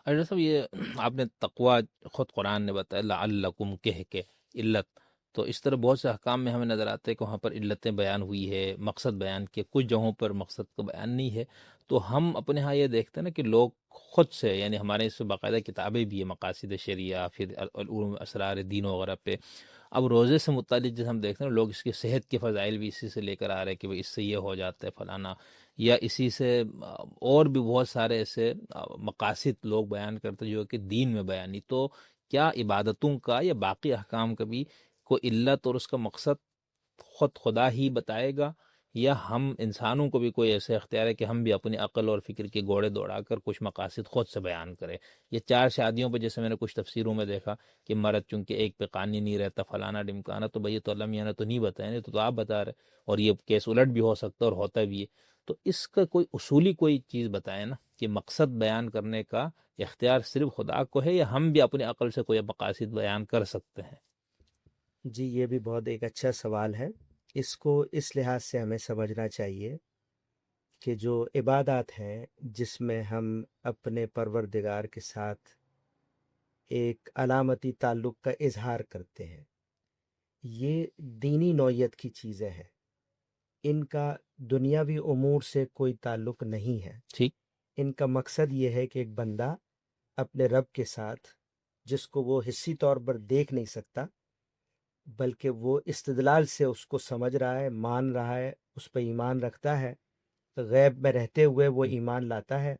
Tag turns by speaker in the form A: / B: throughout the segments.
A: Doctor صاحب یہ آپ نے تقوی خود قرآن نے بتایا لعلکم کہہ کے علت، تو اس طرح بہت سے احکام میں ہمیں نظر آتا ہے کہ وہاں پر علتیں بیان ہوئی ہے، مقصد بیان کیا، کچھ جگہوں پر مقصد کا بیان نہیں ہے۔ تو ہم اپنے ہاں یہ دیکھتے ہیں نا کہ لوگ خود سے، یعنی ہمارے اس سے باقاعدہ کتابیں بھی ہیں، مقاصد شریعہ، پھر علوم اسرار دین وغیرہ پہ، اب روزے سے متعلق جیسے ہم دیکھتے ہیں لوگ اس کی صحت کے فضائل بھی اسی سے لے کر آ رہے ہیں کہ بھئی اس سے یہ ہو جاتا ہے فلانا، یا اسی سے اور بھی بہت سارے ایسے مقاصد لوگ بیان کرتے ہیں جو کہ دین میں بیان نہیں۔ تو کیا عبادتوں کا یا باقی احکام کا بھی کوئی علت اور اس کا مقصد خود خدا ہی بتائے گا، یا ہم انسانوں کو بھی کوئی ایسا اختیار ہے کہ ہم بھی اپنی عقل اور فکر کے گھوڑے دوڑا کر کچھ مقاصد خود سے بیان کریں؟ یہ چار شادیوں پہ جیسے میں نے کچھ تفسیروں میں دیکھا کہ مرد چونکہ ایک پہ قانی نہیں رہتا فلانا ڈمکانا، تو بھئی یہ تو اللہ میاں نے تو نہیں بتایا، نہیں تو آپ بتا رہے، اور یہ کیس الٹ بھی ہو سکتا ہے اور ہوتا بھی ہے۔ تو اس کا کوئی اصولی کوئی چیز بتائے نا کہ مقصد بیان کرنے کا اختیار صرف خدا کو ہے، یا ہم بھی اپنی عقل سے کوئی مقاصد بیان کر سکتے ہیں؟
B: جی یہ بھی بہت ایک اچھا سوال ہے۔ اس کو اس لحاظ سے ہمیں سمجھنا چاہیے کہ جو عبادات ہیں جس میں ہم اپنے پروردگار کے ساتھ ایک علامتی تعلق کا اظہار کرتے ہیں، یہ دینی نوعیت کی چیزیں ہیں، ان کا دنیاوی امور سے کوئی تعلق نہیں ہے۔
A: ٹھیک۔
B: ان کا مقصد یہ ہے کہ ایک بندہ اپنے رب کے ساتھ، جس کو وہ حصی طور پر دیکھ نہیں سکتا بلکہ وہ استدلال سے اس کو سمجھ رہا ہے، مان رہا ہے، اس پہ ایمان رکھتا ہے، غیب میں رہتے ہوئے وہ ایمان لاتا ہے،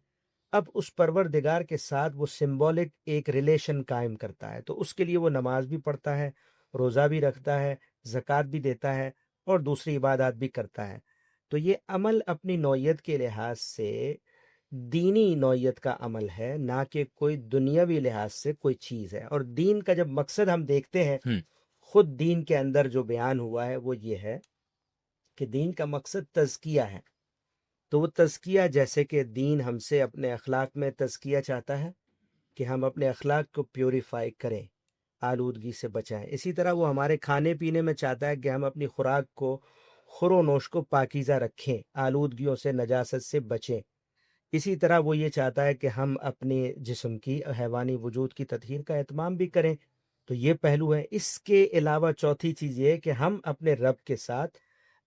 B: اب اس پروردگار کے ساتھ وہ سمبولک ایک ریلیشن قائم کرتا ہے، تو اس کے لیے وہ نماز بھی پڑھتا ہے، روزہ بھی رکھتا ہے، زکوٰۃ بھی دیتا ہے، اور دوسری عبادات بھی کرتا ہے۔ تو یہ عمل اپنی نوعیت کے لحاظ سے دینی نوعیت کا عمل ہے، نہ کہ کوئی دنیاوی لحاظ سے کوئی چیز ہے۔ اور دین کا جب مقصد ہم دیکھتے ہیں، خود دین کے اندر جو بیان ہوا ہے وہ یہ ہے کہ دین کا مقصد تزکیہ ہے۔ تو وہ تزکیہ، جیسے کہ دین ہم سے اپنے اخلاق میں تزکیہ چاہتا ہے کہ ہم اپنے اخلاق کو پیوریفائی کریں، آلودگی سے بچائیں، اسی طرح وہ ہمارے کھانے پینے میں چاہتا ہے کہ ہم اپنی خوراک کو، خور و نوش کو پاکیزہ رکھیں، آلودگیوں سے، نجاست سے بچیں۔ اسی طرح وہ یہ چاہتا ہے کہ ہم اپنے جسم کی، حیوانی وجود کی تطہیر کا اہتمام بھی کریں۔ تو یہ پہلو ہے۔ اس کے علاوہ چوتھی چیز یہ ہے کہ ہم اپنے رب کے ساتھ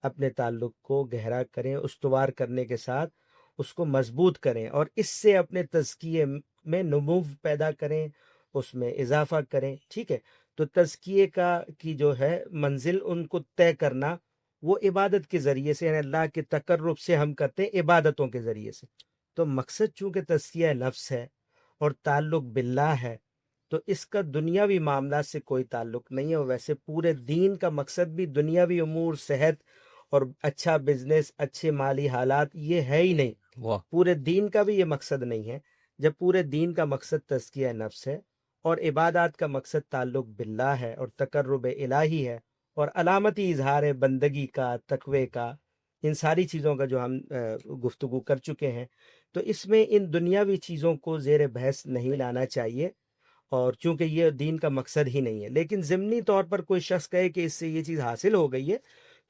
B: اپنے تعلق کو گہرا کریں، استوار کرنے کے ساتھ اس کو مضبوط کریں، اور اس سے اپنے تزکیے میں نمو پیدا کریں، اس میں اضافہ کریں۔ ٹھیک ہے؟ تو تزکیے کی جو ہے منزل، ان کو طے کرنا وہ عبادت کے ذریعے سے، یعنی اللہ کے تقرب سے ہم کرتے ہیں، عبادتوں کے ذریعے سے۔ تو مقصد چونکہ تزکیہ نفس ہے اور تعلق باللہ ہے، تو اس کا دنیاوی معاملات سے کوئی تعلق نہیں ہے۔ اور ویسے پورے دین کا مقصد بھی دنیاوی امور، صحت اور اچھا بزنس، اچھے مالی حالات، یہ ہے ہی نہیں۔
A: واہ۔
B: پورے دین کا بھی یہ مقصد نہیں ہے۔ جب پورے دین کا مقصد تزکیہ نفس ہے اور عبادات کا مقصد تعلق باللہ ہے اور تقرب الہی ہے اور علامتی اظہار بندگی کا، تقوی کا، ان ساری چیزوں کا جو ہم گفتگو کر چکے ہیں، تو اس میں ان دنیاوی چیزوں کو زیر بحث نہیں لانا چاہیے، اور چونکہ یہ دین کا مقصد ہی نہیں ہے۔ لیکن ضمنی طور پر کوئی شخص کہے کہ اس سے یہ چیز حاصل ہو گئی ہے،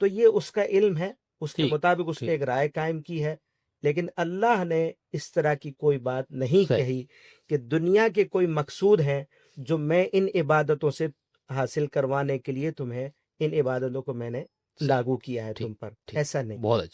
B: تو یہ اس کا علم ہے، اس کے
A: ٹھیک
B: مطابق اس نے
A: ٹھیک،
B: ایک رائے قائم کی ہے۔ لیکن اللہ نے اس طرح کی کوئی بات نہیں
A: صحیح،
B: کہی کہ دنیا کے کوئی مقصود ہیں جو میں ان عبادتوں سے حاصل کروانے کے لیے تمہیں ان عبادتوں کو میں نے
A: صحیح،
B: لاگو کیا ہے
A: ٹھیک
B: تم پر،
A: ٹھیک،
B: ایسا نہیں۔
A: بہت اچھا۔